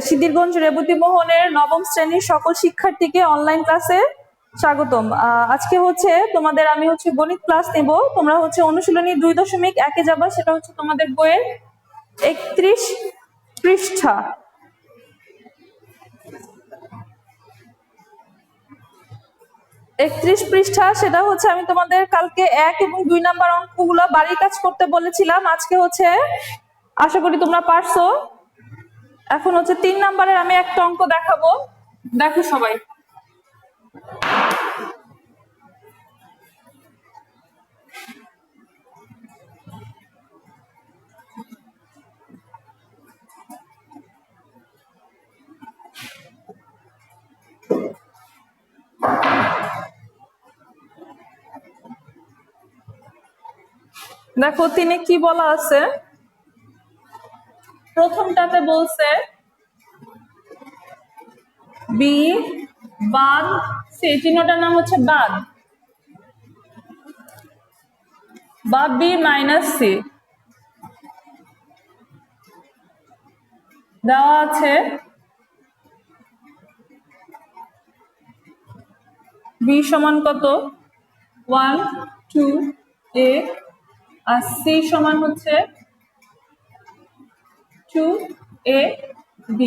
সিদ্ধিরগঞ্জ রেবতী মোহনের নবম শ্রেণীর সকল শিক্ষার্থীকে অনলাইন ক্লাসে স্বাগতম। আজকে তোমাদের আমি গণিত ক্লাস নেব। তোমরা অনুশীলনী 2.1 যাবা, সেটা তোমাদের বইয়ের 31 পৃষ্ঠা। সেটা আমি তোমাদের কালকে 1 এবং 2 নাম্বার অঙ্কগুলো বাড়ির কাজ করতে বলেছিলাম। আজকে আশা করি তোমরা পারছো। এখন 3 নাম্বারের আমি একটা অঙ্ক দেখাবো, দেখো সবাই। দেখো তিনি কি বলা আছে। প্রথমটাতে বলছে বি বাদ, সেই চিহ্নটার নাম বাদ, বা বি মাইনাস সি দেওয়া আছে। বি সমান কত? 1 2 a আর সি সমান 2 a b।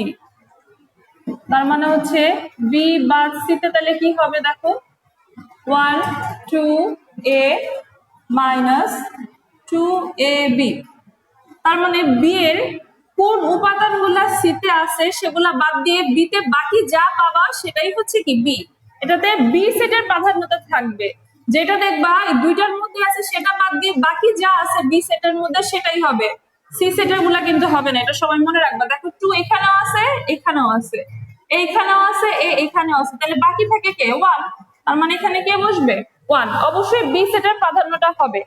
তার মানে বি বাদ সিতে তাহলে কি হবে দেখো, 1 2 a মাইনাস 2 a b। তার মানে বি এর কোন উপাদানগুলা সিতে আছে সেগুলা বাদ দিয়ে বিতে বাকি যা পাবা সেটাই কি বি। এটাতে বি সেটের প্রাধান্যতা থাকবে। যেটা দেখবা এই দুইটার মধ্যে আছে সেটা বাদ দিয়ে বাকি যা আছে বি সেটের মধ্যে সেটাই হবে, সি সেটের গুলা কিন্তু হবে না। এটা সবাই মনে রাখবা। দেখো 2 এখানেও আছে, এখানেও আছে, এইখানেও আছে, এখানেও আছে, তাহলে বাকি থাকে কে? 1। তার মানে এখানে কে বসবে? 1। অবশ্যই বি সেটের প্রাধান্যটা হবে।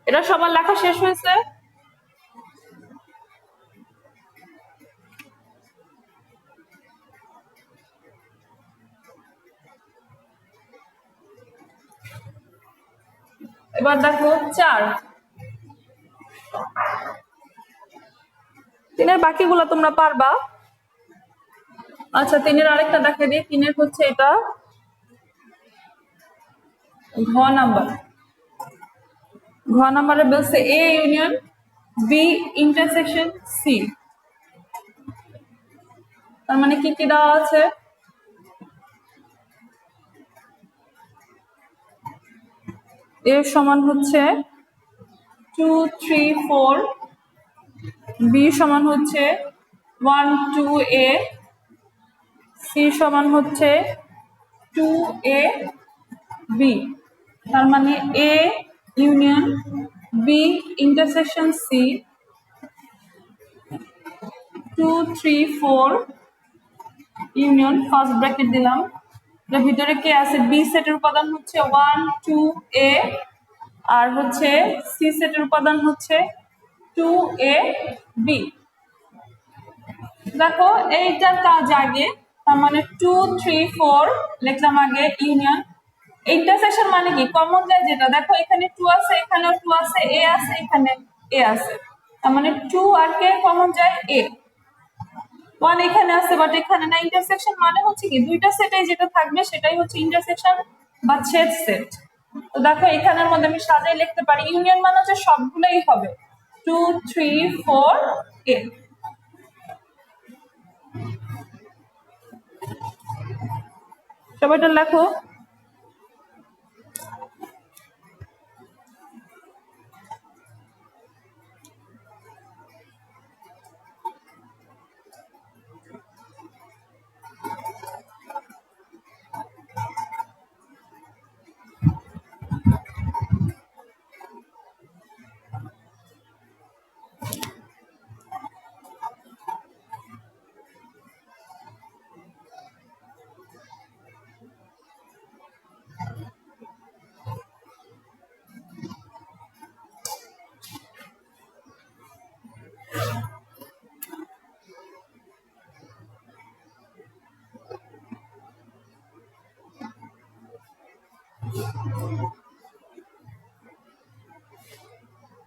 এটা সবার লেখা শেষ হয়েছে? এবার দেখো 4। 3-এর বাকিগুলো তোমরা পারবা। আচ্ছা 3-এর আরেকটা দেখা দিই। 3-এর এটা ঘ নাম্বার। ঘ নাম্বারে বলছে A union B intersection C. তার মানে কি কি দেওয়া আছে? এ সমান 2 3 4, বি সমান 1 2 a, সি সমান 2 a b। তার মানে A union B intersection C 2 3 4 union first bracket দিলাম। এর ভিতরে কে আছে? বি সেটের উপাদান 1 2 a আর সি সেটের উপাদান 2 a b। দেখো এইটার কাজ আগে, তার মানে 2 3 4 লিখলাম আগে ইউনিয়ন। ইন্টারসেকশন মানে কি? কমন যায় যেটা। দেখো এখানে 2 আছে, এখানেও 2 আছে, এ আছে, এখানে এ আছে, তার মানে 2 আর কে কমন যায়? এ। 1 এখানে আছে বাট এখানে না। ইন্টারসেকশন মানে কি? দুইটা সেটে যেটা থাকবে সেটাই ইন্টারসেকশন বা ছেদ সেট। তো দেখো এখানের মধ্যে আমি সাজাই লিখতে পারি ইউনিয়ন মানে সবগুলোই হবে 2 3 4 a। সবাইটা লেখো।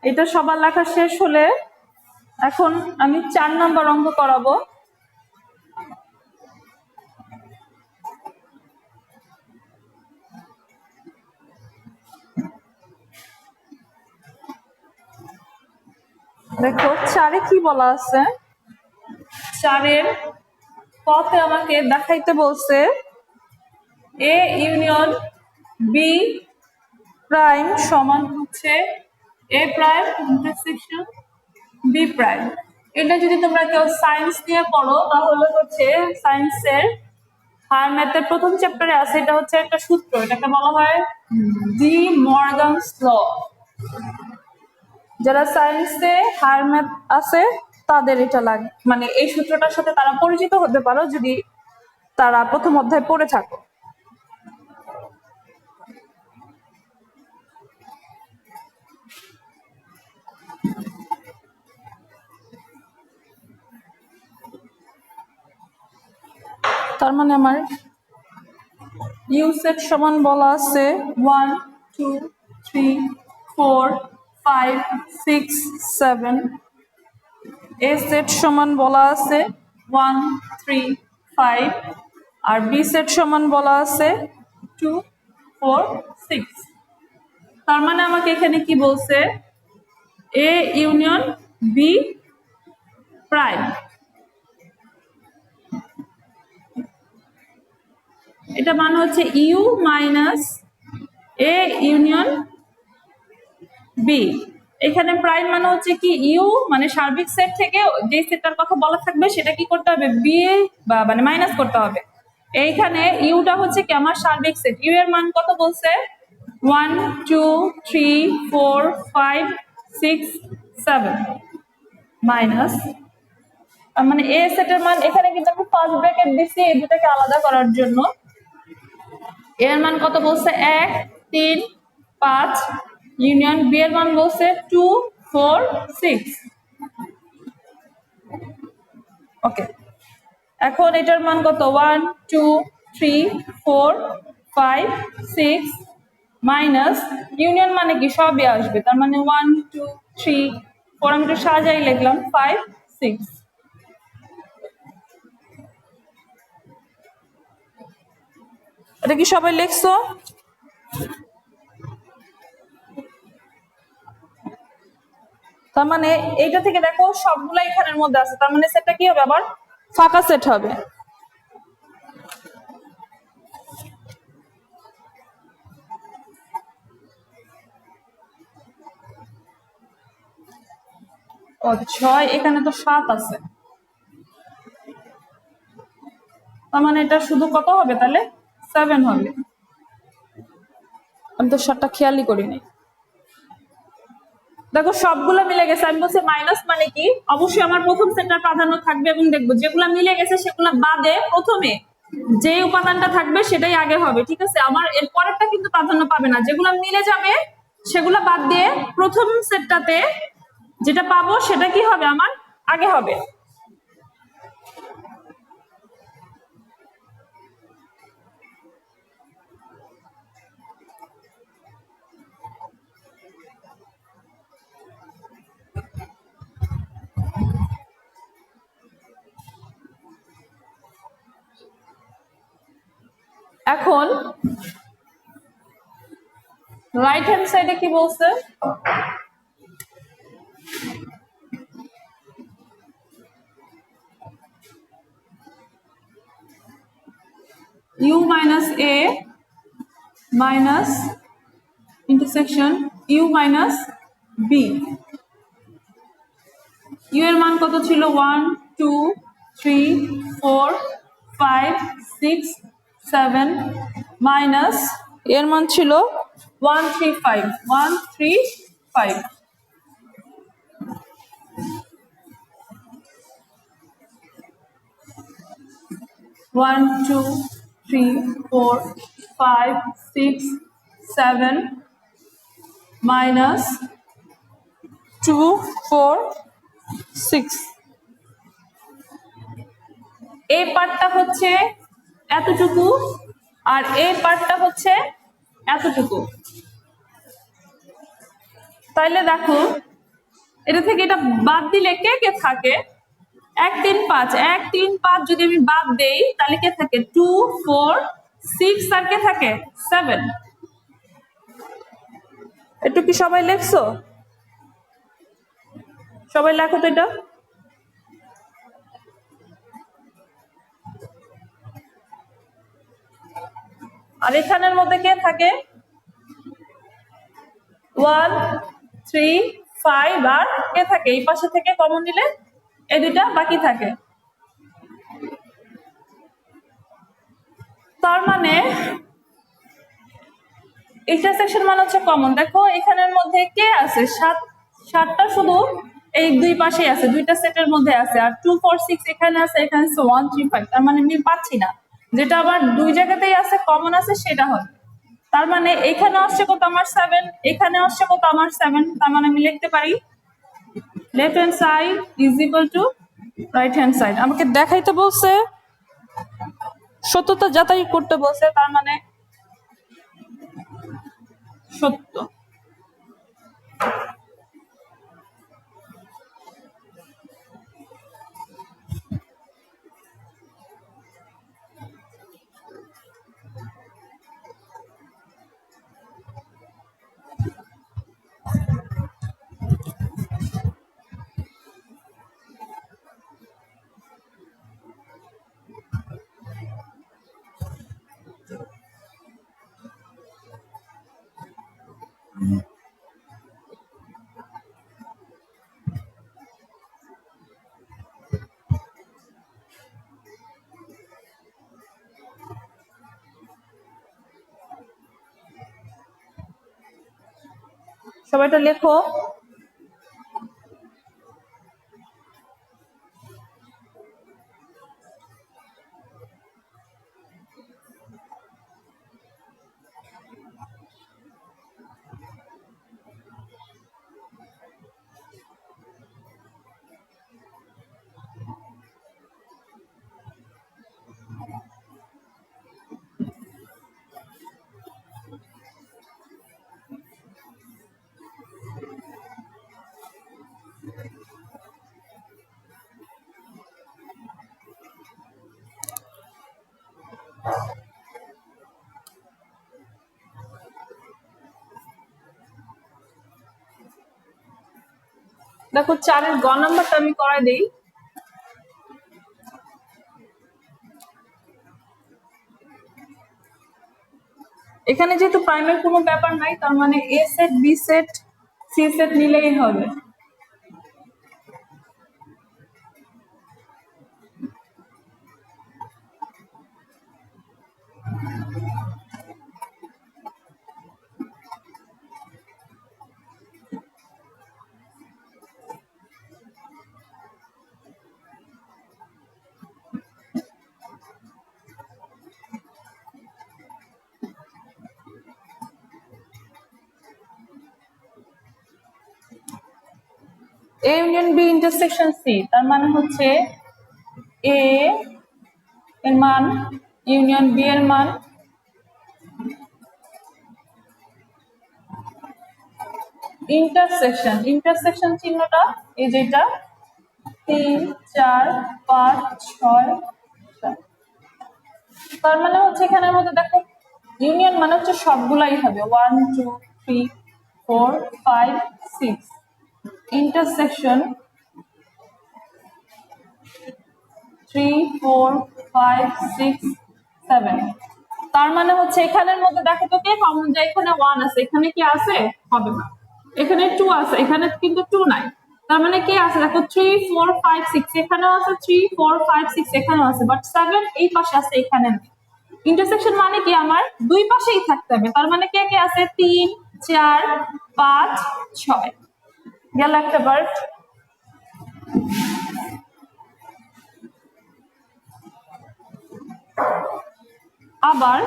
এটা সবার লেখা শেষ হলে এখন আমি 4 নাম্বার অঙ্ক করাবো। দেখো 4-এ কি বলা আছে, 4-এর কতে আমাকে দেখাইতে বলছে এ ইউনিয়ন বি প্রাইম সমান হচ্ছে এ প্রাইম ইন্টারসেকশন বি প্রাইম। এটা যদি তোমরা কেউ সায়েন্স নিয়ে পড়ো তাহলে হচ্ছে সায়েন্সের হায়ার ম্যাথের প্রথম চ্যাপ্টারে আছে, এটা হচ্ছে একটা সূত্র, এটাকে বলা হয় ডি মর্গানস ল। যারা সায়েন্সে হায়ার ম্যাথ আছে তাদের এটা লাগে, মানে এই সূত্রটার সাথে তারা পরিচিত হতে পারো যদি তারা প্রথম অধ্যায় পড়ে থাকো। তার মানে আমার ইউ সেট সমান বলা আছে 1 2 3 4 5 6 7, এ সেট সমান বলা আছে 1 3 5, আর বি সেট সমান বলা আছে 2 4 6। তার মানে আমাকে এখানে কি বলছে, এ ইউনিয়ন বি প্রাইম, এটা মানে হচ্ছে U minus A union B. এখানে প্রাইম মানে হচ্ছে কি ইউ মানে সার্বিক সেট থেকে যে সেটটার কথা বলা থাকবে সেটা কি করতে হবে, বি বা মানে মাইনাস করতে হবে। এইখানে ইউটা হচ্ছে কি আমার সার্বিক সেট, ইউ এর মান কত বলছে 1 2 3 4 5 6 7 মাইনাস, মানে এ সেটের মান এখানে কিন্তু আমি ফার্স্ট ব্র্যাকেট দিছি এই দুটাকে আলাদা করার জন্য। এর মান কত বলছে 1 3 5, ইউনিয়ন বি এর মান বলছে 2 4 6। ওকে, এখন এটার মান কত 1 2 3 4 5 6 মাইনাস ইউনিয়ন মানে কি সবই আসবে, তার মানে 1 2 3 4 আমি একটু সাজাই লিখলাম 5 6। এটা কি সবাই লিখছো? তার মানে এইটা থেকে দেখো সবগুলা এখানের মধ্যে আছে, তার মানে সেটটা কি হবে আবার ফাঁকা সেট হবে। ও 6, এখানে তো 7 আছে, তার মানে এটা শুধু কত হবে তাহলে 7 হবে। আমি তো 7টা খেয়ালই করিনি। দেখো সবগুলো মিলে গেছে, আমি বলছি মাইনাস মানে কি অবশ্যই আমার প্রথম সেটটার প্রাধান্য থাকবে, এবং দেখবো যেগুলা মিলে গেছে সেগুলো বাদে প্রথমে যে উপাদানটা থাকবে সেটাই আগে হবে, ঠিক আছে। আমার এর পরেরটা কিন্তু প্রাধান্য পাবে না, যেগুলো মিলে যাবে সেগুলো বাদ দিয়ে প্রথম সেটটাতে যেটা পাবো সেটা কি হবে আমার আগে হবে। এখন রাইট হ্যান্ড সাইডে কি বলছে, U minus A minus intersection U minus B. U এর মান কত ছিল 1 2 3 4 5 6 7 মাইনাস এর মান ছিল 1 3 5 1 3 5। One, 2, 3, 4, 5, 6, 7 minus 2 4 6। এই পার্টটা হচ্ছে এতটুকু আর এই পার্টটা হচ্ছে এতটুকু। তাইলে দেখো এটা থেকে এটা বাদ দিলে কে কে থাকে? 1 3 5, 1 3 5 যদি আমি বাদ দেই তাহলে কে থাকে? 2 4 6 আর কে থাকে? 7। একটু কি সবাই লেখছো? সবাই লেখো তো এটা। আর এখানের মধ্যে কে থাকে? 1 3 5 আর কে থাকে? এই পাশে থেকে কমন নিলে এই দুইটা বাকি থাকে। তার মানে ইন্টারসেকশন মানে হচ্ছে কমন। দেখো এখানের মধ্যে কে আছে? 7টা শুধু এই দুই পাশেই আছে, দুইটা সেটের মধ্যে আছে। আর 2 4 6 এখানে আছে, এখানে আছে 1 3 5। তার মানে আমি পাচ্ছি না, যেটা আবার দুই জায়গাতেই আছে, কমন আছে, সেটা হবে। তার মানে এখানে আসছে কত? আমার 7। এখানে আসছে কত? আমার 7। তার মানে আমি লিখতে পারি left hand side is equal to right hand side. আমাকে দেখাইতে বলছে, সত্যতা যাচাই করতে বলছে, তার মানে সত্য। সবাই তো লেখো। দেখো 4-এর গ নাম্বারটা আমি করাই দেই। এখানে যেহেতু প্রাইমের কোনো ব্যাপার নাই, তার মানে A set B set C set নিলেই হবে। A union B intersection C, তার মানে হচ্ছে এ এর মান ইউনিয়ন বি এর মান ইন্টারসেকশন। ইন্টারসেকশন চিহ্নটা এই যেটা 3 4 5 6 7। তার মানে হচ্ছে এখানের মধ্যে দেখো ইউনিয়ন মানে হচ্ছে সবগুলাই হবে 1 2 3 4 5 6। ইন্টারসেকশন 3 4 5 6 7। তার মানে হচ্ছে এখানের মধ্যে দেখো তো কে কমন যায়? এখানে 1 আছে, এখানে কি আছে? হবে না। এখানে 2 আছে, এখানে কিন্তু 2 নাই। তার মানে কে আছে? দেখো 3 4 5 6, এখানেও আছে 3 4 5 6, এখানেও আছে, বাট 7 এই পাশে আছে, এখানে নেই। ইন্টারসেকশন মানে কি? আমার দুই পাশেই থাকতে হবে। তার মানে কে কে আছে? 3 4 5 6 গেল একটা বার্ড। আবার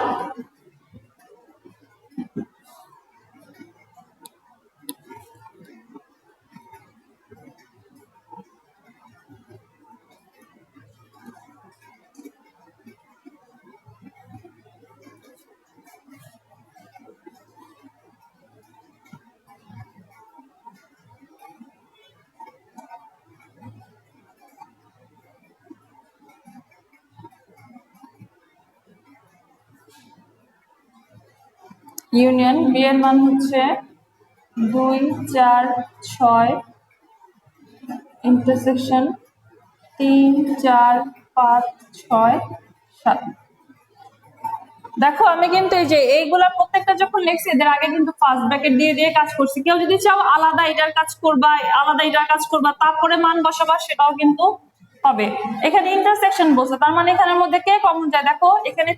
ইউনিয়ন বি এর মান হচ্ছে 2 4 6 ইন্টারসেকশন 3 4 5 6 7। দেখো আমি কিন্তু এই যে এইগুলা প্রত্যেকটা যখন লিখছি এদের আগে কিন্তু ফার্স্ট ব্র্যাকেট দিয়ে দিয়ে কাজ করছি। কেউ যদি চাও আলাদা এটার কাজ করবা, আলাদা এটার কাজ করবা, তারপরে মান বসাবা, সেটাও কিন্তু হবে। এখানে ইন্টারসেকশন বলছে, তার মানে এখানের মধ্যে কে কমন যায়? দেখো এখানে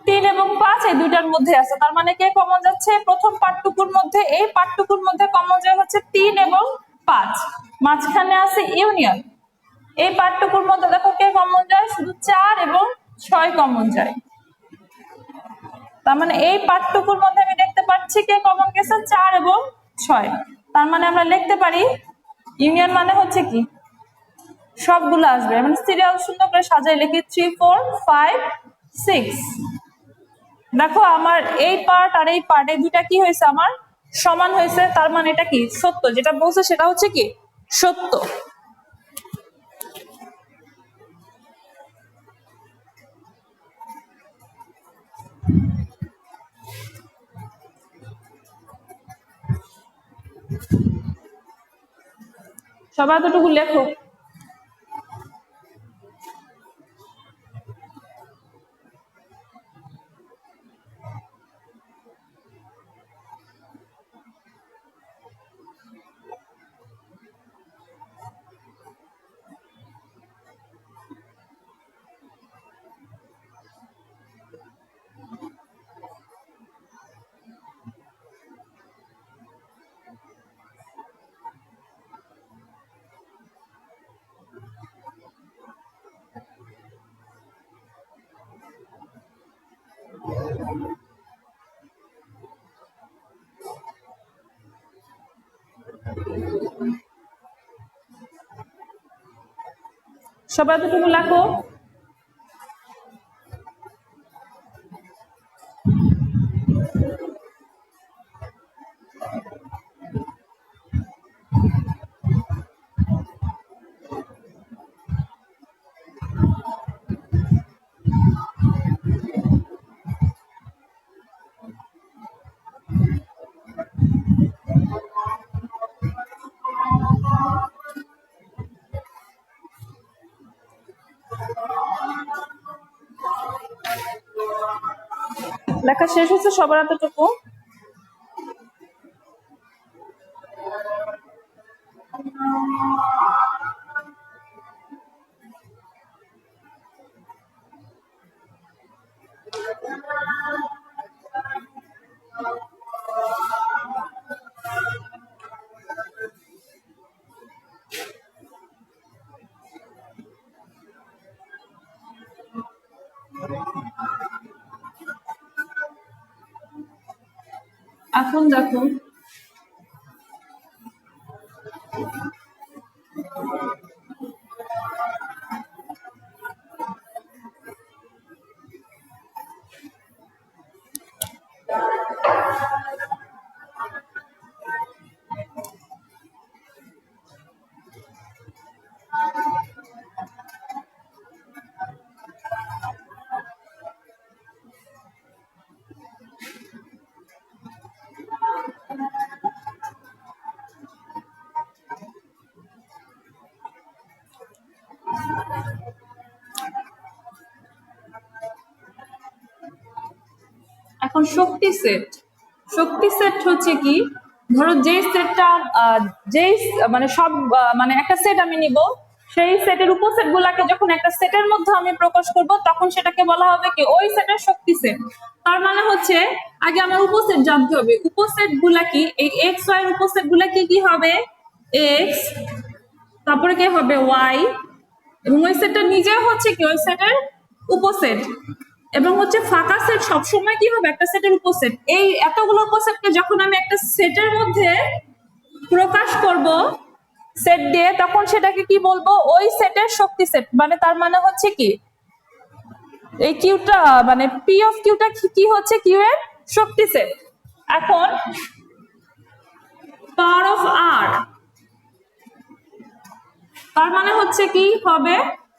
3 এবং 5 এই দুইটার মধ্যে আছে, তার মানে কে কমন যাচ্ছে? প্রথম পার্টটুকুর মধ্যে, এই পার্টটুকুর মধ্যে কমন যায় হচ্ছে 3 এবং 5। মাঝখানে আছে ইউনিয়ন, এই পার্টটুকুর মধ্যে দেখো কে কমন যায়? শুধু 4 এবং 6 কমন যায়। তার মানে এই পার্টটুকুর মধ্যে আমি দেখতে পাচ্ছি কে কমন গেছে? 4 এবং 6। তার মানে আমরা লিখতে পারি ইউনিয়ন মানে হচ্ছে কি সবগুলো আসবে, মানে সিরিয়াল সুন্দর করে সাজাই লিখি 3 4 5 6। দেখো আমার এই পার্ট আর এই পার্ট এই দুইটা কি হয়েছে? আমার সমান হয়েছে, তার মানে এটা কি সত্য, যেটা বলছে সেটা হচ্ছে কি সত্য। সবাই এতটুকু লেখো। সবাই এতটুকু লেখো। লেখা শেষ হচ্ছে সবার এতটুকু। এখন দেখো এখন শক্তি সেট। শক্তি সেট হচ্ছে কি, ধরো যেই সেটটা যেই মানে সব মানে একটা সেট আমি নিব, সেই সেটের উপসেট গুলাকে যখন একটা সেটের মধ্যে আমি প্রকাশ করব তখন সেটাকে বলা হবে কি ওই সেটের শক্তি সেট। তার মানে হচ্ছে আগে আমার উপসেট জানতে হবে, উপসেট গুলা কি, এই এক্স ওয়াই এর উপসেট গুলা কি কি হবে? এক্স, তারপরে কি হবে ওয়াই, এবং ওই সেটটা নিজে হচ্ছে কি ওই সেটের উপসেট, এবং হচ্ছে ফাঁকা সেট সবসময় কি হবে একটা সেটের উপসেট। এই এতগুলো উপসেটকে যখন আমি একটা সেটের মধ্যে প্রকাশ করব সেট দিয়ে, তখন সেটাকে কি বলবো? ওই সেটের শক্তি সেট। মানে তার মানে হচ্ছে কি এই কিউটা মানে পি অফ কিউটা কি হচ্ছে কিউ এর শক্তি সেট। এখন পাওয়ার অফ আর, তার মানে হচ্ছে কি হবে,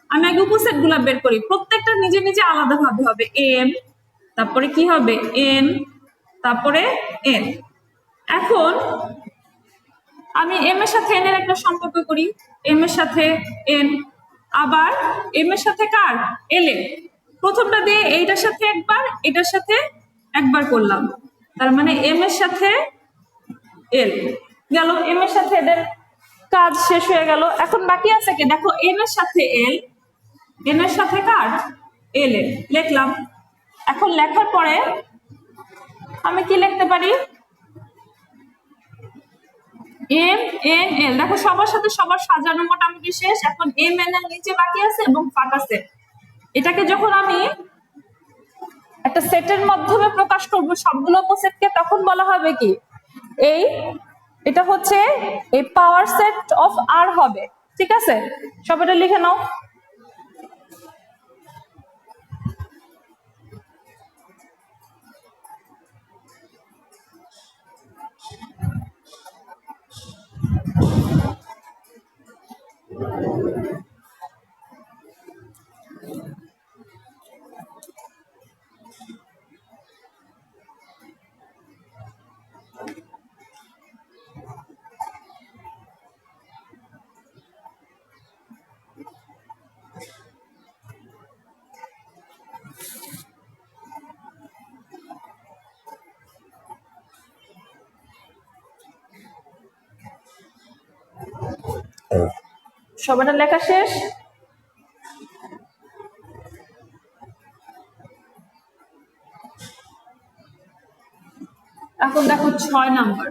আমি আগে উপসেট গুলা বের করি, প্রত্যেকটা নিজে নিজে আলাদা ভাবে হবে। এম, তারপরে কি হবে এন, তারপরে এন। এখন আমি এম এর সাথে এন এর একটা সম্পর্ক করি, এম এর সাথে এন, আবার এম এর সাথে কার, এল এর। প্রথমটা দিয়ে এইটার সাথে একবার, এটার সাথে একবার করলাম, তার মানে এম এর সাথে এল গেল, এম এর সাথে এদের কাজ শেষ হয়ে গেল। এখন বাকি আছে কি, দেখো এম এর সাথে এল, এন এর সাথে কার, এল এর লিখলাম। এখন লেখার পরে আমি কি লিখতে পারি, এম এন এল। দেখো সবার সাথে সবার সাজানো মোটামুটি শেষ। এখন এম এন এল নিচে বাকি আছে এবং ফাঁকা সেট। এটাকে যখন আমি একটা সেটের মাধ্যমে প্রকাশ করব সবগুলো উপসেটকে, তখন বলা হবে কি, এই এটা হচ্ছে এই পাওয়ার সেট অফ আর হবে। ঠিক আছে, সব এটা লিখে নাও। সবাইটা লেখা শেষ। এখন দেখো 6 নাম্বার,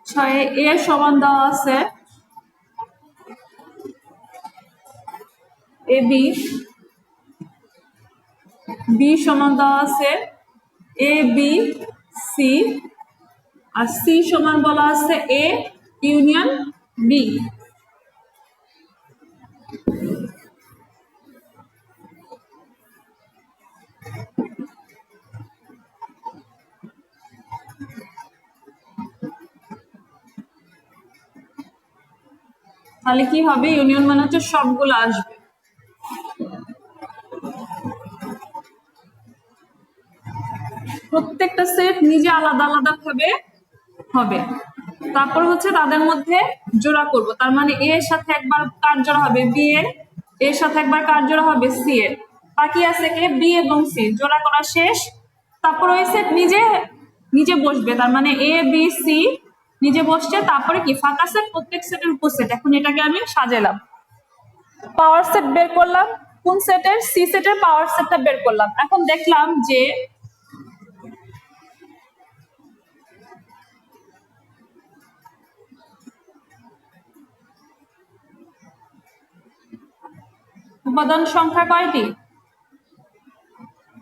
6 এ সমান দেওয়া আছে এ বি, বি সমান দেওয়া আছে A B C, R C সমান বলা আছে এ ইউনিয়ন বি। তাহলে কি হবে, ইউনিয়ন মানে হচ্ছে সবগুলো আসবে। প্রত্যেকটা সেট নিজে আলাদা আলাদা ভাবে হবে, তারপর হচ্ছে তাদের মধ্যে জোড়া করব। তার মানে এ এর সাথে একবার কার জোড়া হবে, বি এর, এর সাথে একবার কার জোড়া হবে, সি এর। বাকি আছে কে, বি এবং সি জোড়া করা শেষ। তারপর ওই সেট নিজে নিজে বসবে, তার মানে এ বি সি নিজে বসছে। তারপরে কি, ফাঁকা সেট, প্রত্যেক সেটের উপসেট। এখন এটাকে আমি সাজালাম, পাওয়ার সেট বের করলাম, কোন সেটের, সি সেটের পাওয়ার সেটটা বের করলাম। এখন দেখলাম যে উপাদান সংখ্যা কয়টি,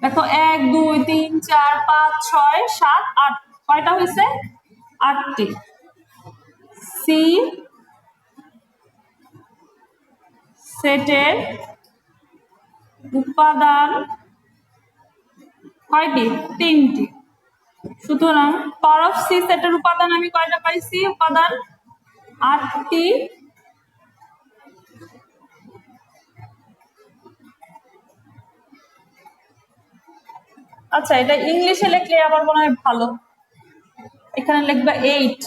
দেখো 1 2 3 4 5 6 7 8, কয়টা হয়েছে, 8টি। সি সেটের উপাদান কয়টি, 3টি। সুতরাং পাওয়ার অফ সি সেটের উপাদান আমি কয়টা পাইছি, উপাদান 8টি। আচ্ছা, এটা ইংলিশে লিখলে আমার মনে হয় ভালো, এখানে লিখবা 8।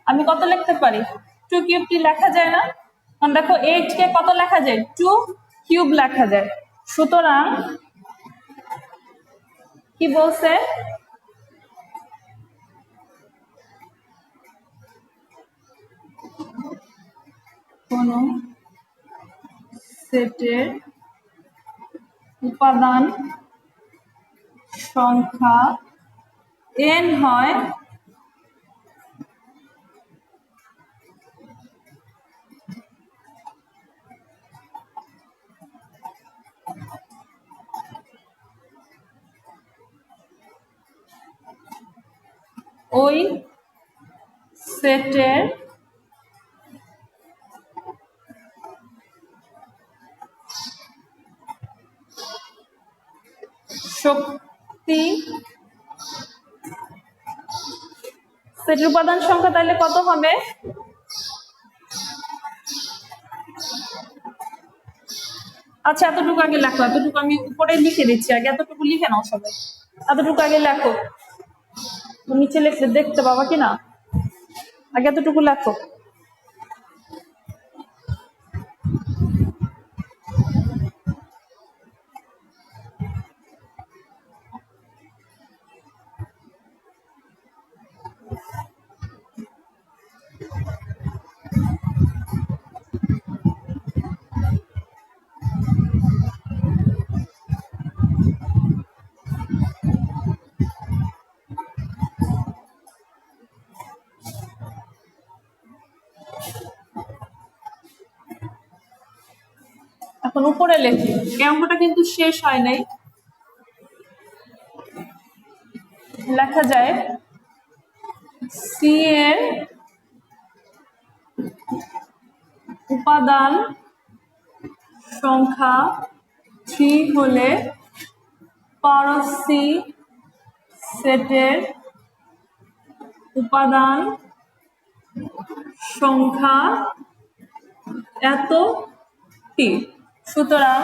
আমি কত লিখতে পারি, 2 কিউব কি লেখা যায় না, কারণ দেখো 8 কে কত লেখা যায়, 2 কিউব লেখা যায়। সুতরাং কি বলছে, কোন সেটের উপাদান সংখ্যা n হয় ওই সেটের শক্তি সেটের উপাদান সংখ্যা তাহলে কত হবে? আচ্ছা এতটুকু আগে লেখো, এতটুকু আমি উপরে লিখে দিচ্ছি, আগে এতটুকু লিখে নাও সবাই, এতটুকু আগে লেখো, নিচে লিখলে দেখতে পাবা কিনা, আগে এতটুকু লেখো। এখন উপরে লেখি, এই অঙ্কটা কিন্তু শেষ হয় নাই, লেখা যায় সি এর উপাদান সংখ্যা 3 হলে পাওয়ার অফ সি সেটের উপাদান সংখ্যা এতটি। সুতরাং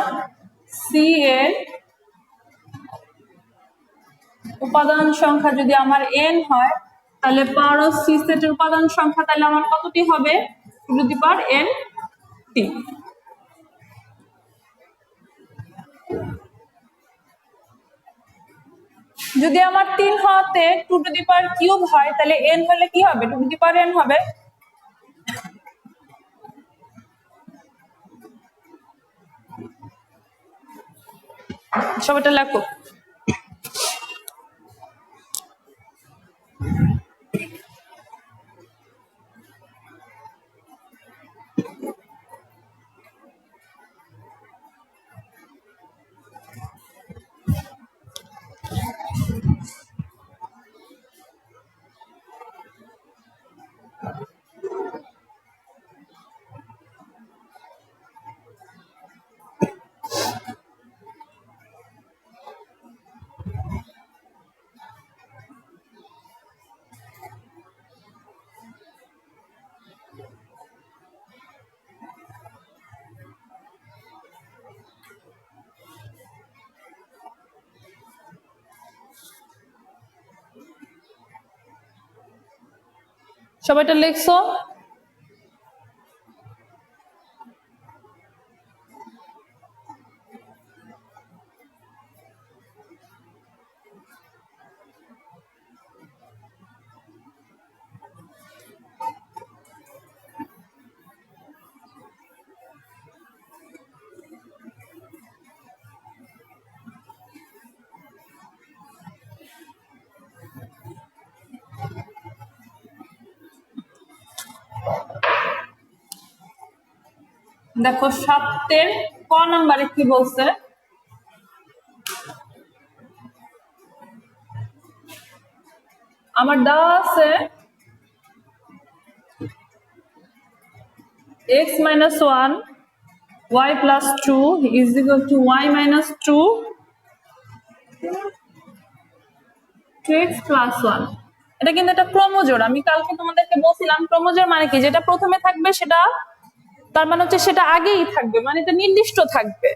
সি এর উপাদান সংখ্যা যদি আমার n হয়, তাহলে পাওয়ার অফ সি সেটের উপাদান সংখ্যা তাহলে আমার কতটি হবে? টু দি পাওয়ার n টি। যদি আমার 3 হওয়াতে two to the power cube হয়, তাহলে n হলে কি হবে? Two to the power n হবে। সবাইটা লেখো। সবাইটা লিখছো? দেখো 7 ক নাম্বারে কি বলছে? আমার দেওয়া আছে x minus 1 y plus 2 is equal to y minus 2 2x plus 1। এটা কিন্তু একটা ক্রমজোড়। আমি কালকে তোমাদেরকে বলছিলাম ক্রমজোড় মানে কি, যেটা প্রথমে থাকবে সেটা তার মানে হচ্ছে সেটা আগেই থাকবে, মানে এটা নির্দিষ্ট থাকবে,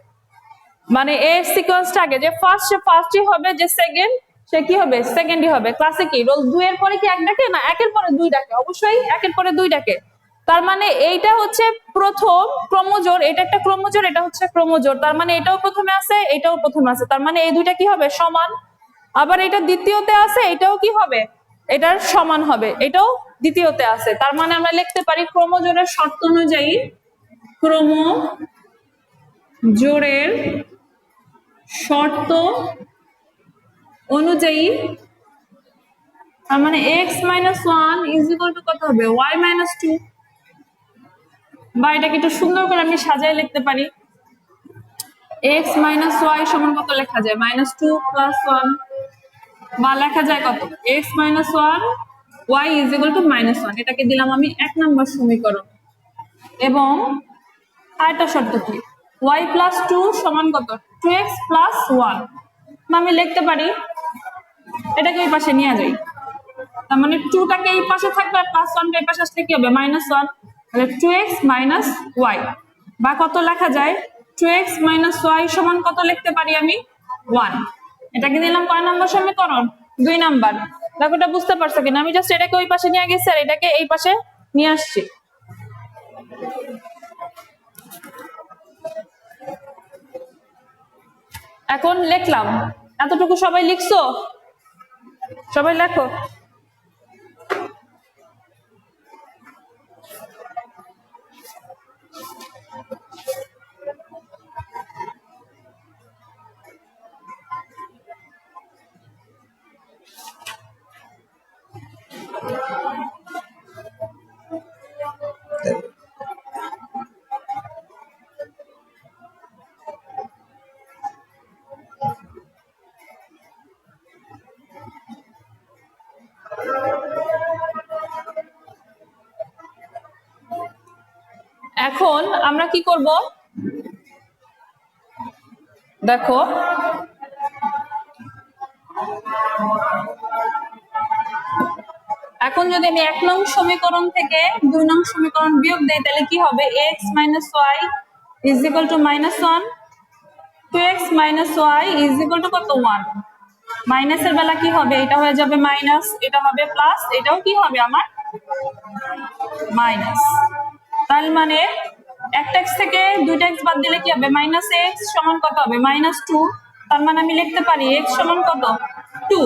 মানে এর সিকোয়েন্সটা আগে, যে ফার্স্ট সে ফার্স্টই হবে, যে সেকেন্ড সে কি হবে, সেকেন্ডই হবে। ক্লাসে কি রোল 2 এর পরে কি 1 ডাকে না, 1 এর পরে 2 ডাকে, অবশ্যই 1 এর পরে 2 ডাকে। তার মানে এইটা হচ্ছে প্রথম ক্রমজোড়, এটা একটা ক্রমজোড়, এটা হচ্ছে ক্রমজোড়, তার মানে এটাও প্রথমে আছে এটাও প্রথমে আছে, তার মানে এই দুইটা কি হবে, সমান। আবার এটা দ্বিতীয়তে আছে, এটাও কি হবে, এটার সমান হবে, এটাও দ্বিতীয়তে আছে। তার মানে আমরা লিখতে পারি ক্রমজোড়ের শর্ত অনুযায়ী, ক্রমজোড়ের শর্ত অনুযায়ী, তার মানে x minus 1 is equal to কত হবে, y minus 2। বা এটাকে একটু সুন্দর করে আমি সাজায় লিখতে পারি, x minus y সমান কত লেখা যায়, -2 plus 1। বা লেখা যায় কত, x minus 1 y is equal to -1। এটাকে দিলাম আমি 1 নম্বর সমীকরণ। এবং আরেকটা শর্ত কি, y plus 2 সমান কত, 2x plus 1। আমি লিখতে পারি, এটাকে ওই পাশে নিয়ে যাই, তার মানে 2টাকে এই পাশে থাকবে আর +1 এই পাশে আসলে কি হবে -1, তাহলে 2x - y, বা কত লেখা যায় 2x - y সমান কত লিখতে পারি আমি 1। এটাকে দিলাম কয় নাম্বার সমীকরণ 2 নাম্বার। দেখো এটা বুঝতে পারছো কিনা, আমি জাস্ট এটাকে ওই পাশে নিয়ে গেছি আর এটাকে এই পাশে নিয়ে আসছি। এখন লিখলাম, এতটুকু সবাই লিখছো? সবাই লেখো। এখন আমরা কি করব দেখো, এখন যদি আমি 1 নং সমীকরণ থেকে 2 নং সমীকরণ বিয়োগ দেই তাহলে কি হবে x - y = -1, 2x - y = কত 1। মাইনাসের বেলা কি হবে, এটা হয়ে যাবে মাইনাস, এটা হবে প্লাস, এটাও কি হবে আমার মাইনাস। তার মানে একটা x থেকে দুইটা x বাদ দিলে কি হবে -x সমান কত হবে -2। তার মানে আমি লিখতে পারি x সমান কত 2।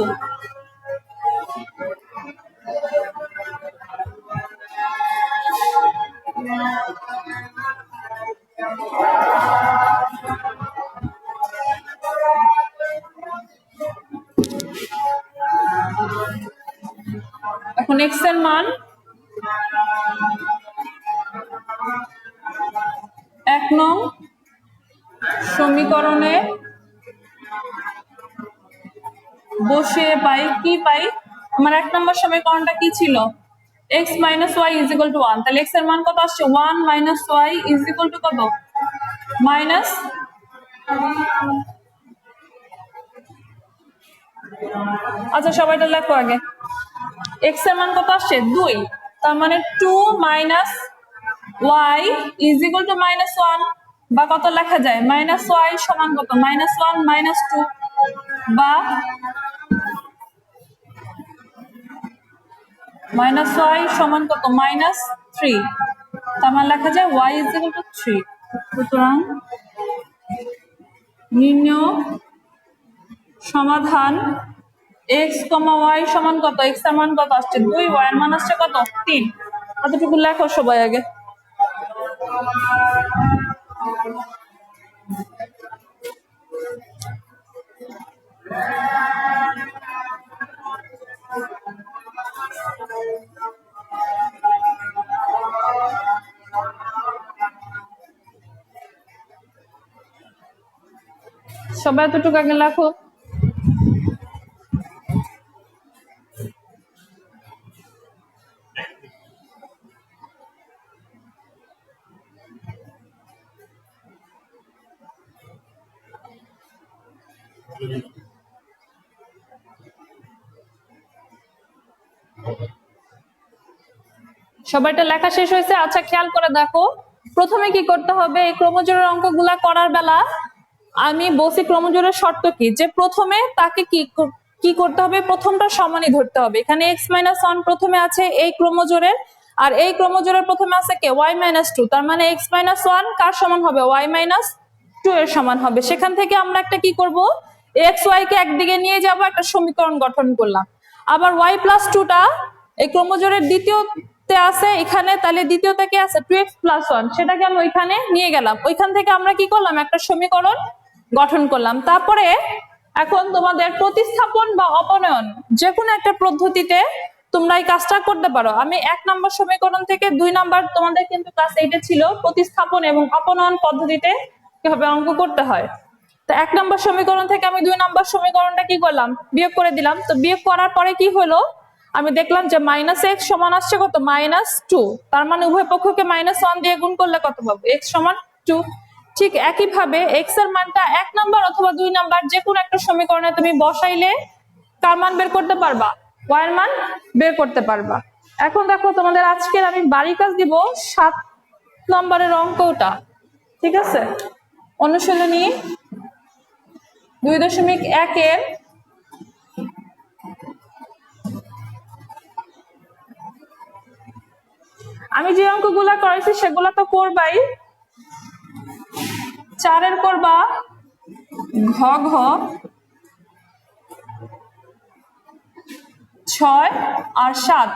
এখন x এর মান 1 নং সমীকরণে বসিয়ে পাই, কি পাই আমার 1 নম্বর সমীকরণটা কি ছিল x - y = 1, তাহলে x এর মান কত আসছে 1 - y = কত মাইনাস, আচ্ছা সবাইটা লেখো আগে, x এর মান কত আসছে 2, তার মানে 2 - y = -1, বা কত লেখা যায় -y সমান কত -1 - 2, বা -y সমান কত -3, তার মানে লেখা যায় y = 3। সুতরাং নির্ণয় সমাধান x, y সমান কত, x এর মান কত আসছে 2, y এর মান আসছে কত 3। কতটুকু লেখো সবাই আগে। সবাই এতটুকু আগে লেখো। সবাইটা লেখা শেষ হয়েছে? আচ্ছা খেয়াল করে দেখো, প্রথমে কি করতে হবে, এই ক্রমজোড়ের অঙ্কগুলা করার বেলা আমি বলছি ক্রমজোড়ের শর্ত কি, যে প্রথমে তাকে কি করতে হবে, প্রথমটা সমানই ধরতে হবে। এখানে x - 1 প্রথমে আছে এই ক্রমজোড়ের, আর এই ক্রমজোড়ের প্রথমে আছে কে y - 2, তার মানে x - 1 কার সমান হবে y - 2 এর সমান হবে। সেখান থেকে আমরা একটা কি করব, x y কে একদিকে নিয়ে যাব, একটা সমীকরণ গঠন করলাম। আবার y + 2টা এই ক্রমজোড়ের দ্বিতীয়তে আছে এখানে, তাহলে দ্বিতীয়তে কি আছে 2x + 1, সেটাকে আমি ওইখানে নিয়ে গেলাম। ওইখান থেকে আমরা কি করলাম, একটা সমীকরণ গঠন করলাম। তারপরে এখন তোমাদের প্রতিস্থাপন বা অপনয়ন যে কোনো একটা পদ্ধতিতে তোমরা এই কাজটা করতে পারো। আমি 1 নম্বর সমীকরণ থেকে 2 নম্বর, তোমাদের কিন্তু ক্লাস 8 ছিল প্রতিস্থাপন এবং অপনয়ন পদ্ধতিতে কিভাবে অঙ্ক করতে হয়। তো 1 নম্বর সমীকরণ থেকে আমি 2 নম্বর সমীকরণটা কি করলাম, বিয়োগ করে দিলাম। তো বিয়োগ করার পরে কি হলো, আমি দেখলাম যে -x সমান আসছে কত -2, তার মানে উভয় পক্ষকে -1 দিয়ে গুণ করলে কত পাবো x সমান 2। ঠিক একইভাবে x এর মানটা 1 নাম্বার অথবা 2 নাম্বার যে কোনো একটা সমীকরণে তুমি বসাইলে কার মান বের করতে পারবা y এর মান বের করতে পারবা। এখন দেখো তোমাদের আজকের আমি বাড়ি কাজ দিব 7 নম্বরের অঙ্কটা, ঠিক আছে? অনুশীলনী 2.1 এর আমি যে অঙ্কগুলা করাইছি সেগুলা তো করবাই। 4 এর করবা ঘ ঘ, 6 আর 7,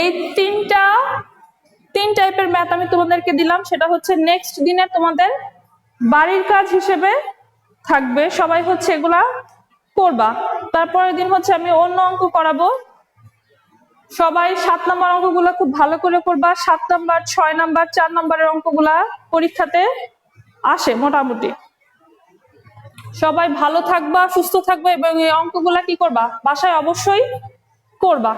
এই তিন টাইপের ম্যাথ আমি তোমাদেরকে দিলাম। সেটা হচ্ছে নেক্সট দিনের তোমাদের বাড়ির কাজ হিসেবে থাকবে, সবাই হচ্ছে এগুলা করবা। তারপরের দিন হচ্ছে আমি অন্য অঙ্ক করাবো, সবাই 7 নম্বর অঙ্কগুলা খুব ভালো করে করবা। 7 নম্বর, 6 নম্বর, 4 নম্বরের অঙ্কগুলা পরীক্ষাতে আসে মোটামুটি। সবাই ভালো থাকবা, সুস্থ থাকবা, এবং এই অঙ্কগুলা কি করবা, বাসায় অবশ্যই করবা।